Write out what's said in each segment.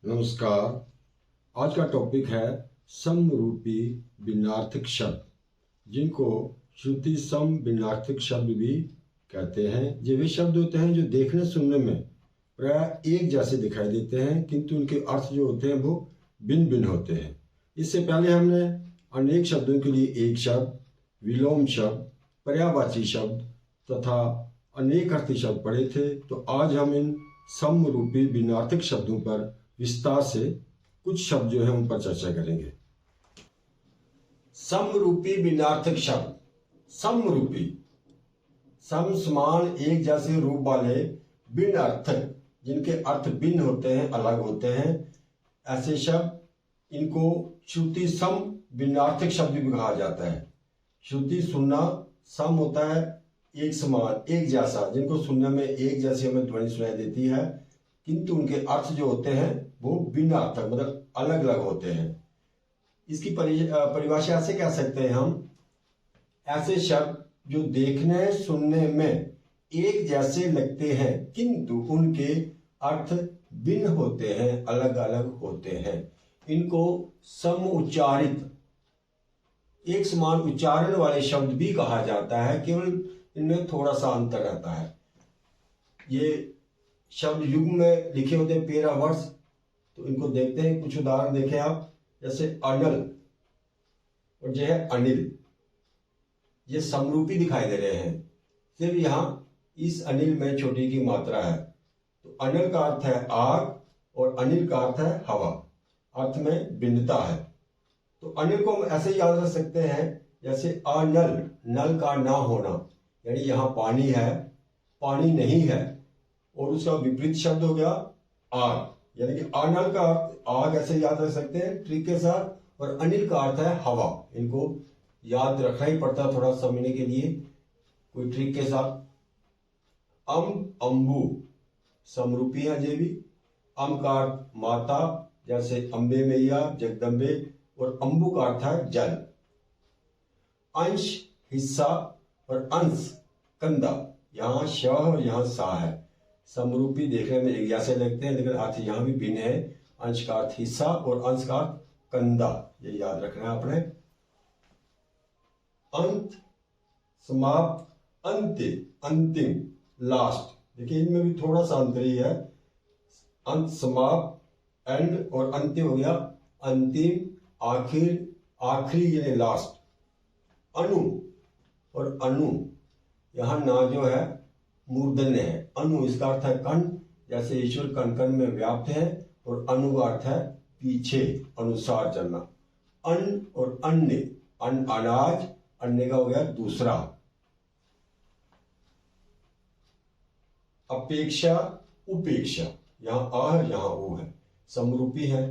नमस्कार। आज का टॉपिक है समरूपी भिन्नार्थक शब्द, जिनको श्रुति सम भिन्नार्थक शब्द भी कहते हैं। ये वे शब्द होते हैं जो देखने सुनने में प्राय एक जैसे दिखाई देते हैं, किंतु उनके अर्थ जो होते हैं वो भिन्न भिन्न होते हैं। इससे पहले हमने अनेक शब्दों के लिए एक शब्द, विलोम शब्द, पर्यायवाची शब्द तथा अनेक अर्थी शब्द पढ़े थे। तो आज हम इन समरूपी भिन्नार्थक शब्दों पर विस्तार से कुछ शब्द जो है उन पर चर्चा करेंगे। समरूपी भिन्नार्थक शब्द। समरूपी, सम समान एक जैसे रूप वाले भिन्न अर्थक, जिनके अर्थ भिन्न होते हैं, अलग होते हैं, ऐसे शब्द इनको श्रुति सम भिन्नार्थक शब्द भी कहा जाता है। श्रुति सुनना, सम होता है एक समान, एक जैसा, जिनको सुनने में एक जैसी हमें ध्वनि सुनाई देती है, किंतु उनके अर्थ जो होते हैं वो भिन्न अर्थक, मतलब अलग अलग होते हैं। इसकी परिभाषा ऐसे कह सकते हैं हम, ऐसे शब्द जो देखने सुनने में एक जैसे लगते हैं किंतु उनके अर्थ भिन्न होते हैं, अलग अलग होते हैं। इनको सम उच्चारित, एक समान उच्चारण वाले शब्द भी कहा जाता है, केवल इनमें थोड़ा सा अंतर रहता है। ये शब्द युग में लिखे होते हैं, पेरा वर्ष। तो इनको देखते हैं, कुछ उदाहरण देखें आप, जैसे अनल और जो है अनिल, ये समरूपी दिखाई दे रहे हैं, सिर्फ यहां इस अनिल में छोटी की मात्रा है। तो अनल का अर्थ है आग और अनिल का अर्थ है हवा, अर्थ में भिन्नता है। तो अनिल को हम ऐसे याद रख सकते हैं जैसे अनल, नल का ना होना, यानी यहां पानी है, पानी नहीं है, और उसका विपरीत शब्द हो गया आग, यानी कि अनल का अर्थ आग, ऐसे याद रख सकते हैं ट्रिक के साथ। और अनिल का अर्थ है हवा। इनको याद रखना ही पड़ता है थोड़ा समझने के लिए, कोई ट्रिक के साथ। अंबु समरूपी है ये भी। अम का अर्थ माता, जैसे अंबे मैया, जगदम्बे, और अंबु का अर्थ है जल। अंश हिस्सा और अंश कंधा, यहां श और यहां सा है। समरूपी देखने में एक जैसे लगते हैं, लेकिन अर्थ यहां भी भिन्न है। अंश का अर्थ हिस्सा और अंश का अर्थ कंधा, ये याद रखना है आपने। अंत, समाप्त, अंत्य, अंतिम, लास्ट। देखिए इनमें भी थोड़ा सा अंतर ही है। अंत, समाप्त, एंड, और अंत्य हो गया अंतिम, आखिर, आखिरी यानी लास्ट। अनु और अनु, यहां ना जो है मूर्धन्य है। अनु इसका अर्थ है कण, जैसे ईश्वर कण कण में व्याप्त है, और अनु का अर्थ है पीछे, अनुसार चलना। अन्न और अन्य, अन्न अनाज, अन्य का हो गया दूसरा। अपेक्षा, उपेक्षा, यहां आ है, यहां ओ है, समरूपी है।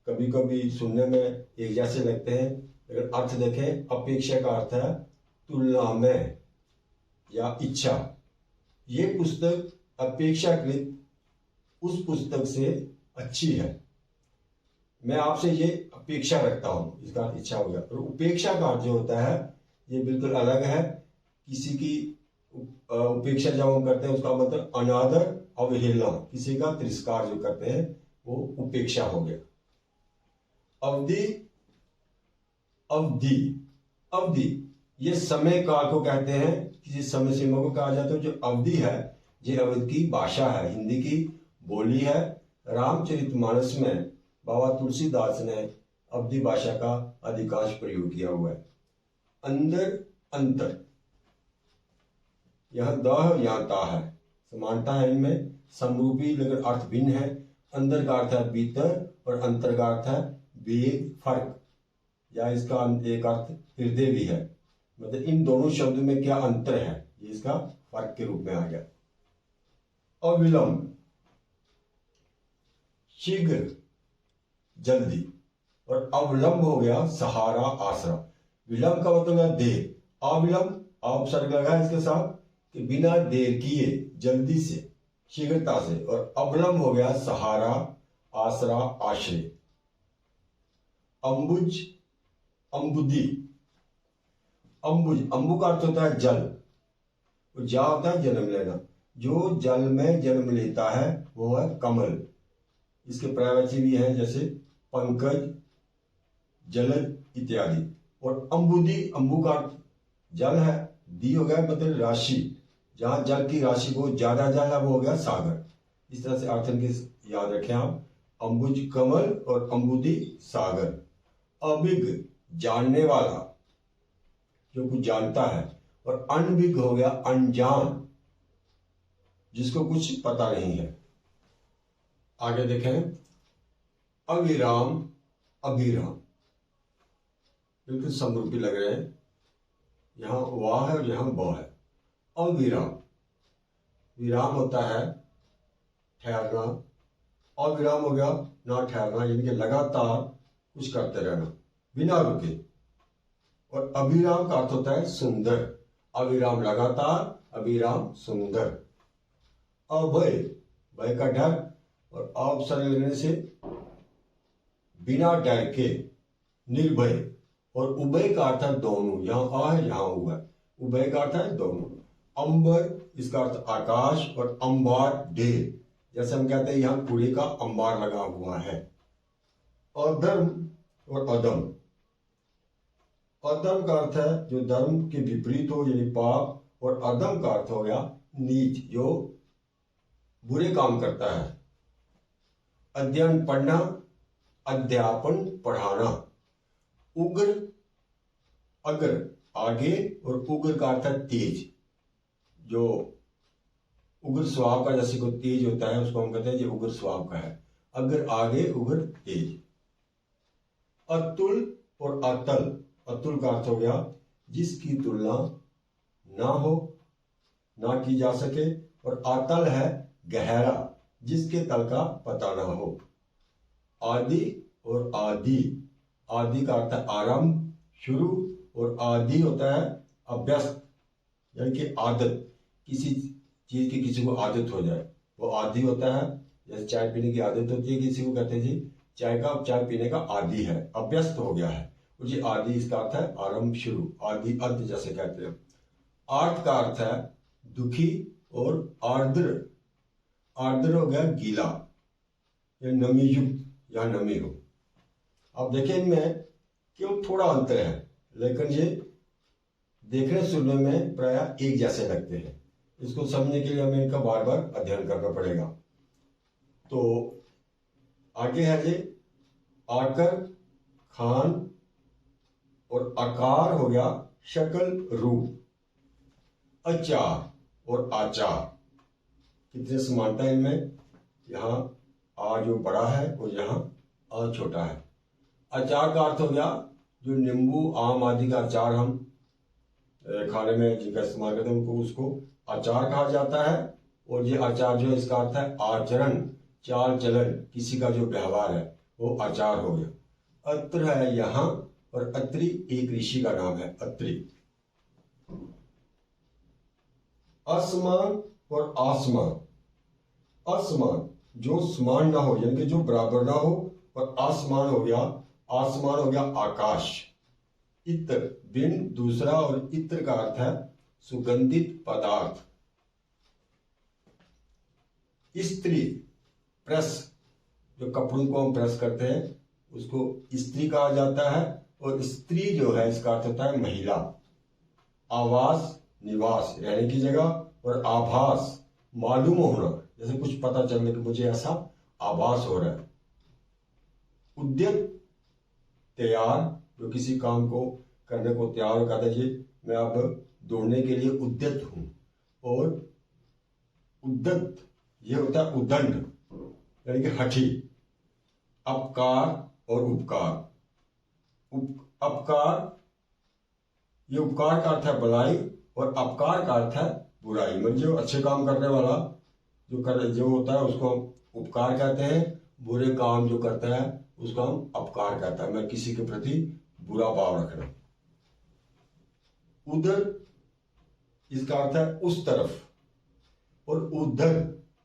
कभी कभी सुनने में एक जैसे लगते हैं, लेकिन अर्थ देखें, अपेक्षा का अर्थ है तुलना में या इच्छा। ये पुस्तक अपेक्षाकृत उस पुस्तक से अच्छी है, मैं आपसे ये अपेक्षा रखता हूं, इसका इच्छा हो गया। और उपेक्षा का अर्थ जो होता है ये बिल्कुल अलग है। किसी की उपेक्षा जब हम करते हैं, उसका मतलब अनादर, अवहेलना, किसी का तिरस्कार जो करते हैं वो उपेक्षा हो गया। अवधि, अवधि, अवधि, ये समय काल को कहते हैं, किसी समय सीमा को कहा जाता है। जो अवधि है ये अवध की भाषा है, हिंदी की बोली है। रामचरितमानस में बाबा तुलसीदास ने अवधि भाषा का अधिकांश प्रयोग किया हुआ है। अंदर, अंतर, यह द यहां ता है, समानता है इनमें, समरूपी लेकिन अर्थ भिन्न है। अंदर का अर्थ है भीतर और अंतर का अर्थ है भेद, फर्क, या इसका एक अर्थ हृदय भी है। मतलब इन दोनों शब्दों में क्या अंतर है, ये इसका फर्क के रूप में आ गया। अविलंब, शीघ्र, जल्दी, और अवलंब हो गया सहारा, आसरा। विलंब का मतलब है देर, अविलंब, उपसर्ग लगा है इसके साथ, कि बिना देर किए, जल्दी से, शीघ्रता से। और अवलंब हो गया सहारा, आसरा, आश्रय। अंबुज, अंबुदी, अंबुज, अंबु का अर्थ होता है जल, और जा होता है जन्म लेना। जो जल में जन्म लेता है वो है कमल। इसके पर्यायवाची भी हैं जैसे पंकज, जलद इत्यादि। और अम्बुदी, अम्बु का जल है, दी हो गया मतलब राशि, जहां जल की राशि को ज्यादा जल है वो हो गया सागर। इस तरह से अर्थ इनके याद रखें आप, अम्बुज कमल और अम्बुदी सागर। अभिज्ञ जानने वाला, जो कुछ जानता है, और अनभिज्ञ हो गया अनजान, जिसको कुछ पता नहीं है। आगे देखें, अविराम, अभिराम, बिल्कुल समरूपी लग रहे हैं। यहां वाह है और यहां ब है। अविराम, विराम होता है ठहरना, अविराम हो गया ना ठहरना, यानी कि लगातार कुछ करते रहना बिना रुके। और अभिराम का अर्थ होता है सुंदर, अविराम लगातार, अभिराम सुंदर। अभय, भय का डर, और अवसर लेने से बिना डर के, निर्भय। और उभय का अर्थ है दोनों, यहां आ है यहां हुआ है, उभय का अर्थ है दोनों। अंबर, इसका अर्थ आकाश, और अंबार ढेर, जैसे हम कहते हैं यहां कूड़े का अंबार लगा हुआ है। अधर्म और अदम, अधर्म का अर्थ है जो धर्म के विपरीत हो यानी पाप, और अधम का अर्थ हो गया नीच, जो बुरे काम करता है। अध्ययन पढ़ना, अध्यापन पढ़ाना। उग्र, अग्र आगे, और उग्र का अर्थ है तेज, जो उग्र स्वभाव का जैसे कोई तेज होता है उसको हम कहते हैं जो उग्र स्वभाव का है। अग्र आगे, उग्र तेज। अतुल और अतल, अतुल का अर्थ हो गया जिसकी तुलना ना हो, ना की जा सके। और अतल है गहरा, जिसके तल का पता ना हो। आदि और आदि, आदि का अर्थ है आरंभ, शुरू, और आदि होता है अभ्यस्त, यानी कि आदत, किसी चीज की किसी को आदत हो जाए वो आदि होता है। जैसे चाय पीने की आदत होती है किसी को, कहते हैं जी चाय पीने का आदि है, अभ्यस्त हो गया है। और जी आदि इसका अर्थ है आरंभ, शुरू, आदि अद्य जैसे कहते हैं। आर्त का अर्थ है दुखी, और आर्द्र, आर्द्र हो गया गीला या नमी युक्त या नमी हो। अब देखें इनमें केवल थोड़ा अंतर है, लेकिन ये देखने सुनने में प्राय एक जैसे लगते हैं। इसको समझने के लिए हमें इनका बार बार अध्ययन करना पड़ेगा। तो आगे है जी आकर, खान, और आकार हो गया शक्ल, रूप। अचार और आचार, कितने समानता है इनमें, यहाँ आ जो बड़ा है और यहाँ अ छोटा है। अचार का अर्थ हो गया जो नींबू, आम आदि का अचार हम खाने में जिनका इस्तेमाल करते हैं उनको, उसको अचार कहा जाता है। और ये आचार जो है इसका अर्थ है आचरण, चाल चलन, किसी का जो व्यवहार है वो आचार हो गया। अत्र है यहाँ, और अत्रि एक ऋषि का नाम है, अत्रि। असमान और आसमान, असमान जो समान ना हो यानी कि जो बराबर ना हो, और आसमान हो गया, आसमान हो गया आकाश। इत्र बिन दूसरा, और इत्र का अर्थ है सुगंधित पदार्थ। स्त्री, प्रेस, जो कपड़ों को हम प्रेस करते हैं उसको स्त्री कहा जाता है। और स्त्री जो है इसका अर्थ होता है महिला। आवास, निवास, रहने की जगह, और आभास, मालूम होना, जैसे कुछ पता चलने कि मुझे ऐसा आभास हो रहा है। उद्यत, तैयार, जो किसी काम को करने को तैयार हो, कहता है मैं अब दौड़ने के लिए उद्यत हूं। और उद्यत ये होता है उदंड, यानी कि हठी। अपकार और उपकार, अपकार ये उपकार का अर्थ है भलाई, और अपकार का अर्थ है बुराई। मतलब जो अच्छे काम करने वाला जो होता है उसको हम उपकार कहते हैं, बुरे काम जो करता है उसको हम अपकार कहता है। मैं किसी के प्रति बुरा भाव रखना। उधर इसका अर्थ है उस तरफ, और उधर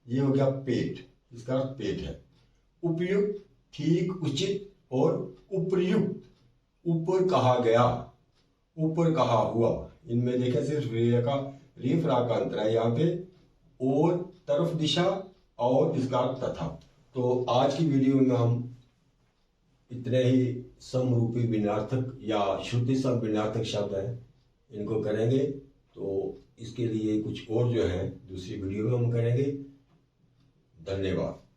ये हो गया पेट, इसका अर्थ पेट है। उपयुक्त, ठीक, उचित, और उपयुक्त, ऊपर कहा गया, ऊपर कहा हुआ। इनमें देखें सिर्फ रे फरा का अंतर है यहाँ पे, और तरफ दिशा, और इसका अर्थ तथा। तो आज की वीडियो में हम इतने ही समरूपी भिन्नार्थक या श्रुति सम भिन्नार्थक शब्द हैं इनको करेंगे। तो इसके लिए कुछ और जो है दूसरी वीडियो में हम करेंगे। धन्यवाद।